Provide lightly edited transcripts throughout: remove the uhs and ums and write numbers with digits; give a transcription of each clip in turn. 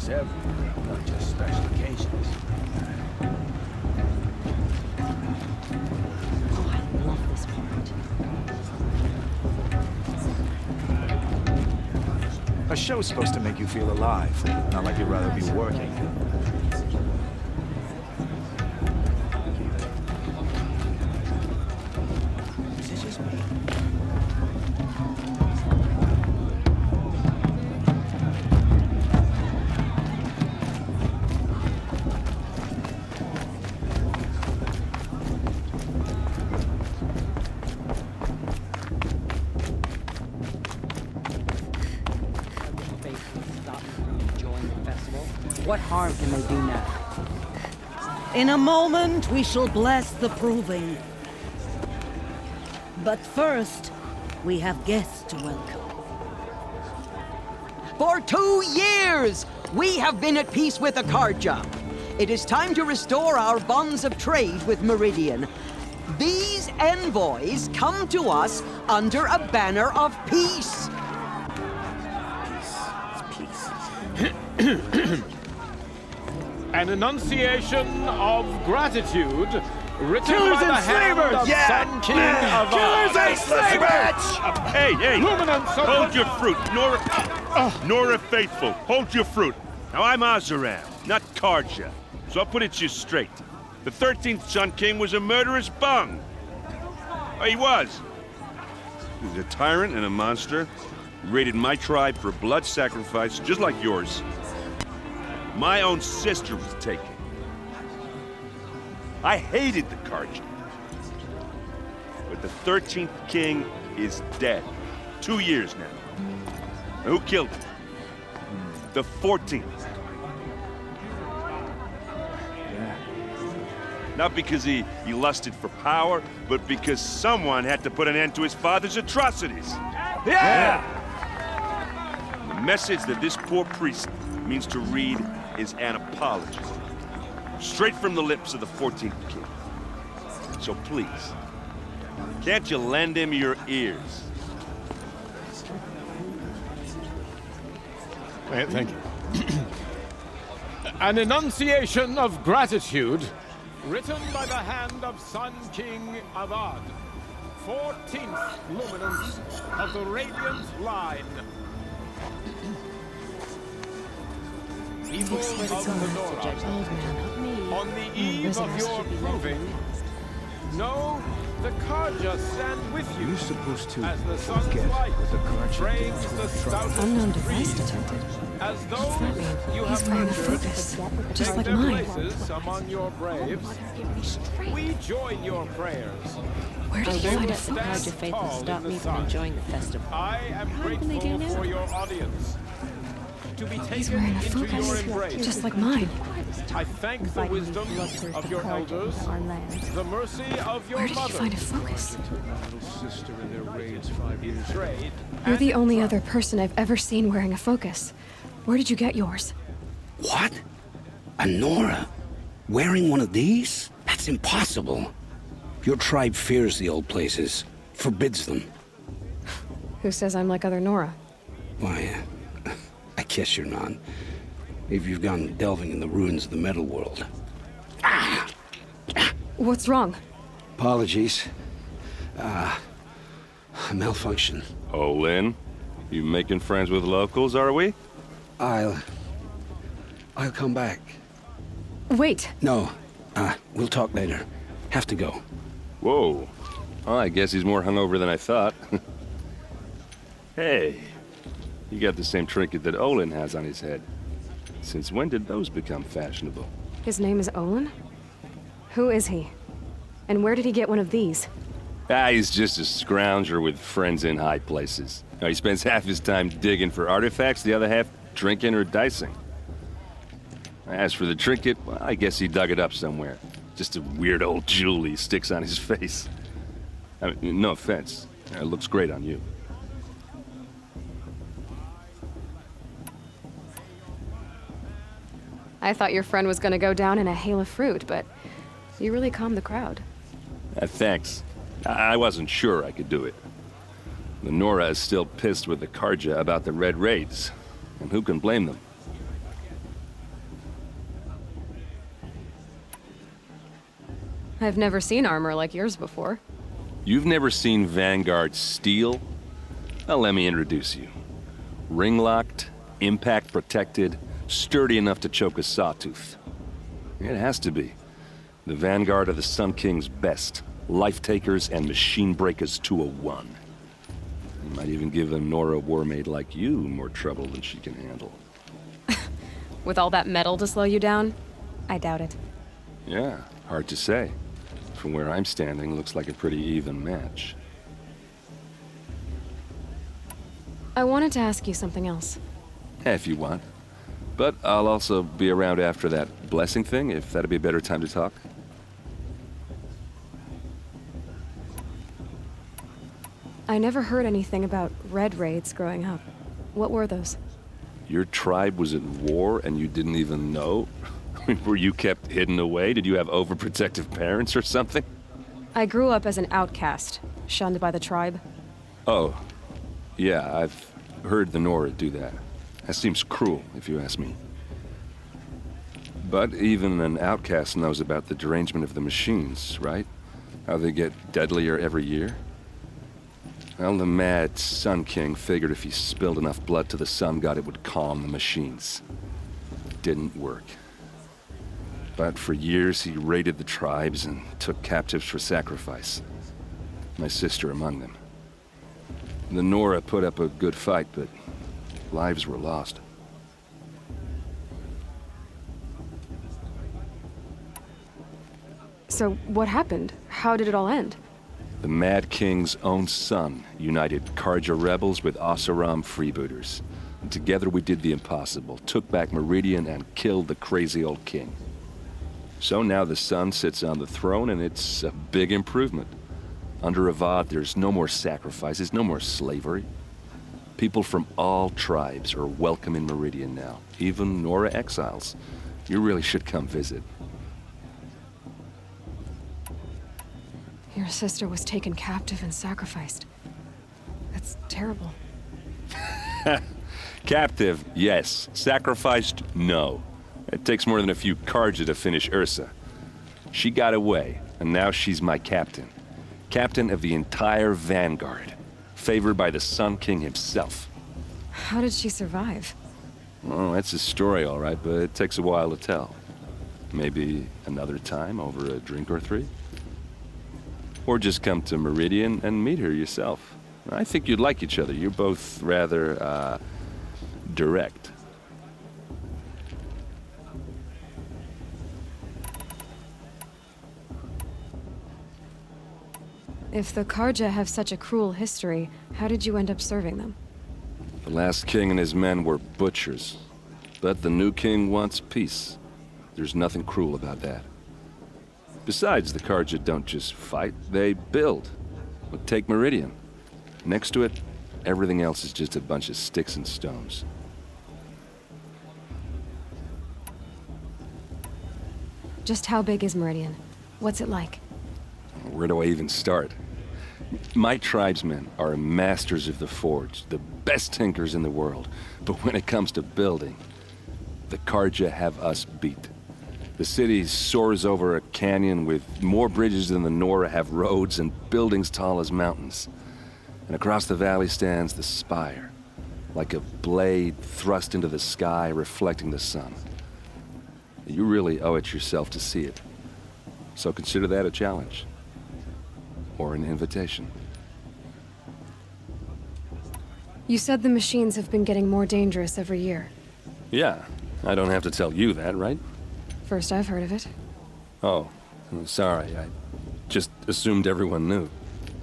use everything, not just special occasions. Oh, I love this part. A show's supposed to make you feel alive, not like you'd rather be working. Is it just me? What harm can they do now? In a moment, we shall bless the proving. But first, we have guests to welcome. For 2 years, we have been at peace with the Caja. It is time to restore our bonds of trade with Meridian. These envoys come to us under a banner of peace. An enunciation of gratitude written Killers by the and hand slavers! of Sun King of Killers and slavers! Hey, hey! Luminance of Hold your fruit, Nora. Nora Faithful, hold your fruit. Now I'm Azaram, not Caja, so I'll put it to you straight. The 13th Sun King was a murderous bung. Oh, he was. He was a tyrant and a monster. He raided my tribe for blood sacrifice, just like yours. My own sister was taken. I hated the Caja. But the 13th king is dead. 2 years now. Now, who killed him? The 14th. Not because he lusted for power, but because someone had to put an end to his father's atrocities. Yeah! The message that this poor priest means to read is an apology. Straight from the lips of the 14th king. So please, can't you lend him your ears? Thank you. An enunciation of gratitude written by the hand of Sun King Avad, 14th luminance of the Radiant Line. People of the Nora, on the eve of your proving, know the Caja stand with you. You're supposed to as the sun's forget light what the Caja frames did to the our tribe. stoutest Unknown device creed, detected. as though What's that mean? you He's have wearing a ventured focus, to just take like their mine. places among your braves. We join your prayers. Where did They you will find a stand focus? Caja faithful tall stop in the me from sun. enjoying the festival. I am can they do grateful now? for your audience. To be He's taken wearing a into your focus, embrace. just like mine. I thank the wisdom of your elders, the mercy of your Where did you mother, find a focus? Sister in their raids 5 years ago. trade, You're and the only trust. other person I've ever seen wearing a focus. Where did you get yours? What? A Nora? Wearing one of these? That's impossible. Your tribe fears the old places, forbids them. Who says I'm like other Nora? Why, I guess you're not. If you've gone delving in the ruins of the metal world. What's wrong? Apologies. A malfunction. Oh, Lynn, you making friends with locals, are we? I'll come back. Wait, No, we'll talk later. Have to go. Whoa. Well, I guess he's more hungover than I thought. Hey, you got the same trinket that Olin has on his head. Since when did those become fashionable? his name is Olin? Who is he? And where did he get one of these? He's just a scrounger with friends in high places. He spends half his time digging for artifacts, the other half drinking or dicing. As for the trinket, well, I guess he dug it up somewhere. Just a weird old jewel he sticks on his face. I mean, no offense. It looks great on you. I thought your friend was gonna go down in a hail of fruit, but you really calmed the crowd. Thanks. I wasn't sure I could do it. The Nora is still pissed with the Caja about the Red Raids, and who can blame them? I've never seen armor like yours before. You've never seen Vanguard steel? Well, let me introduce you. Ring-locked, impact-protected, sturdy enough to choke a sawtooth. It has to be. The Vanguard of the Sun King's best. Life-takers and machine breakers to a one. You might even give a Nora warmaid like you more trouble than she can handle. With all that metal to slow you down? I doubt it. Yeah, hard to say. From where I'm standing, looks like a pretty even match. I wanted to ask you something else. If you want. But I'll also be around after that blessing thing, if that'd be a better time to talk. I never heard anything about red raids growing up. What were those? Your tribe was at war and you didn't even know? I mean, were you kept hidden away? Did you have overprotective parents or something? I grew up as an outcast, shunned by the tribe. Oh, yeah, I've heard the Nora do that. That seems cruel, if you ask me. But even an outcast knows about the derangement of the machines, right? How they get deadlier every year? Well, the mad Sun King figured if he spilled enough blood to the Sun God, it would calm the machines. It didn't work. But for years, he raided the tribes and took captives for sacrifice. My sister among them. The Nora put up a good fight, but lives were lost. So what happened? How did it all end? The Mad King's own son united Caja rebels with Oseram freebooters. And together we did the impossible, took back Meridian and killed the crazy old king. So now the son sits on the throne and it's a big improvement. Under Avad, there's no more sacrifices, no more slavery. People from all tribes are welcome in Meridian now, even Nora exiles. You really should come visit. Your sister was taken captive and sacrificed. That's terrible. Captive, yes. Sacrificed, no. It takes more than a few Caja to finish Ursa. She got away, and now she's my captain. Captain of the entire Vanguard. Favored by the Sun King himself. How did she survive? Oh, that's a story, all right, but it takes a while to tell. Maybe another time over a drink or three? Or just come to Meridian and meet her yourself. I think you'd like each other. You're both rather, direct. If the Caja have such a cruel history, how did you end up serving them? The last king and his men were butchers. But the new king wants peace. There's nothing cruel about that. Besides, the Caja don't just fight, they build. But take Meridian. Next to it, everything else is just a bunch of sticks and stones. Just how big is Meridian? What's it like? Where do I even start? My tribesmen are masters of the forge, the best tinkers in the world. But when it comes to building, the Caja have us beat. The city soars over a canyon with more bridges than the Nora have roads and buildings tall as mountains. And across the valley stands the spire, like a blade thrust into the sky reflecting the sun. You really owe it yourself to see it. So consider that a challenge. Or an invitation. You said the machines have been getting more dangerous every year. Yeah, I don't have to tell you that, right? First I've heard of it. Oh, I'm sorry. I just assumed everyone knew.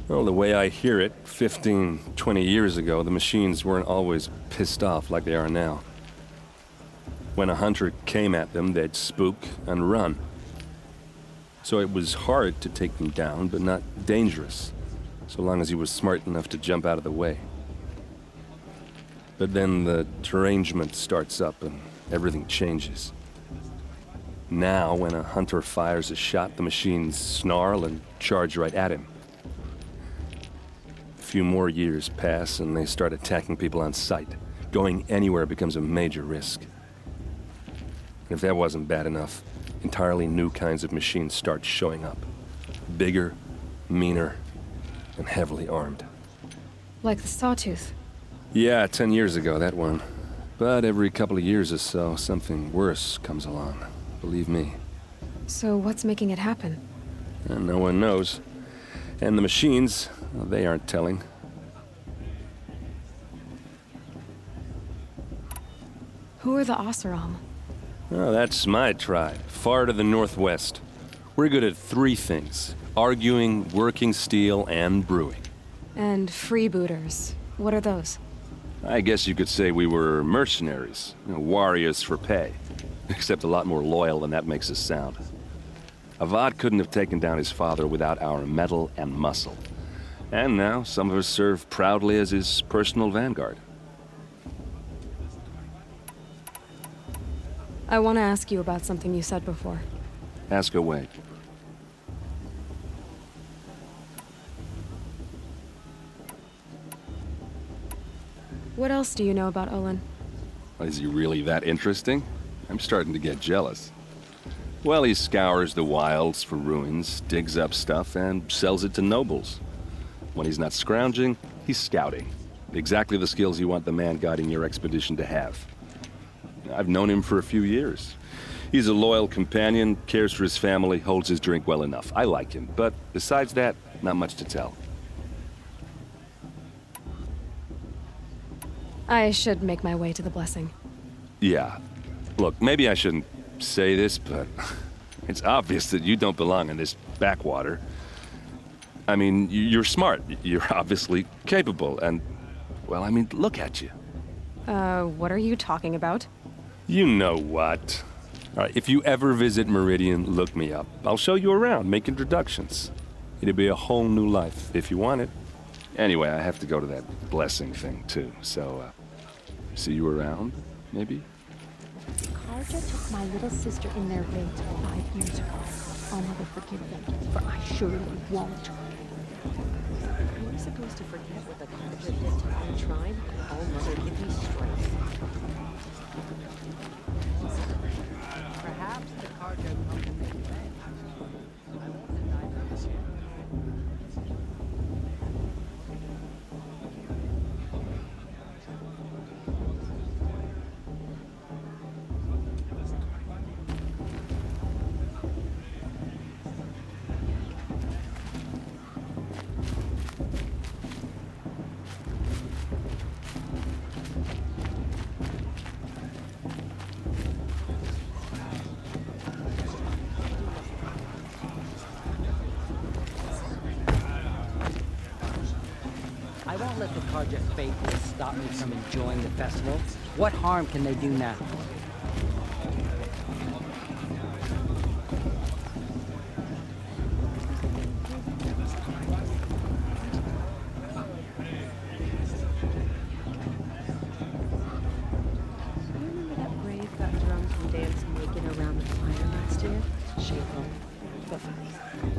Well, the way I hear it, 15, 20 years ago, the machines weren't always pissed off like they are now. When a hunter came at them, they'd spook and run. So it was hard to take them down, but not dangerous, so long as he was smart enough to jump out of the way. But then the derangement starts up and everything changes. Now, when a hunter fires a shot, the machines snarl and charge right at him. A few more years pass and they start attacking people on sight. Going anywhere becomes a major risk. And if that wasn't bad enough, entirely new kinds of machines start showing up. Bigger, meaner, and heavily armed. Like the Sawtooth. Yeah, 10 years ago, that one. But every couple of years or so, something worse comes along. Believe me. So what's making it happen? And no one knows. And the machines, well, they aren't telling. Who are the Oseram? Oh, that's my tribe, far to the northwest. We're good at three things: arguing, working steel, and brewing. And freebooters. What are those? I guess you could say we were mercenaries, warriors for pay. Except a lot more loyal than that makes us sound. Avad couldn't have taken down his father without our metal and muscle. And now, some of us serve proudly as his personal vanguard. I want to ask you about something you said before. Ask away. What else do you know about Olin? Is he really that interesting? I'm starting to get jealous. Well, he scours the wilds for ruins, digs up stuff, and sells it to nobles. When he's not scrounging, he's scouting. Exactly the skills you want the man guiding your expedition to have. I've known him for a few years. He's a loyal companion, cares for his family, holds his drink well enough. I like him, but besides that, not much to tell. I should make my way to the blessing. Yeah. Look, maybe I shouldn't say this, but it's obvious that you don't belong in this backwater. I mean, you're smart. You're obviously capable, and, well, I mean, look at you. What are you talking about? You know what. All right, if you ever visit Meridian, look me up. I'll show you around, make introductions. It'll be a whole new life, if you want it. Anyway, I have to go to that blessing thing, too, so, see you around, maybe? Caja took my little sister in their raids 5 years ago. I'll never forgive them, for I surely won't. You're supposed to forget what the Caja did to my tribe? Oh, Mother, give me strength. Perhaps the Caja come to make revenge. I won't deny them this year. I won't let the Caja faithless stop me from enjoying the festival. What harm can they do now? Remember that brave got drunk and danced naked around the fire last year? Shameful. But funny.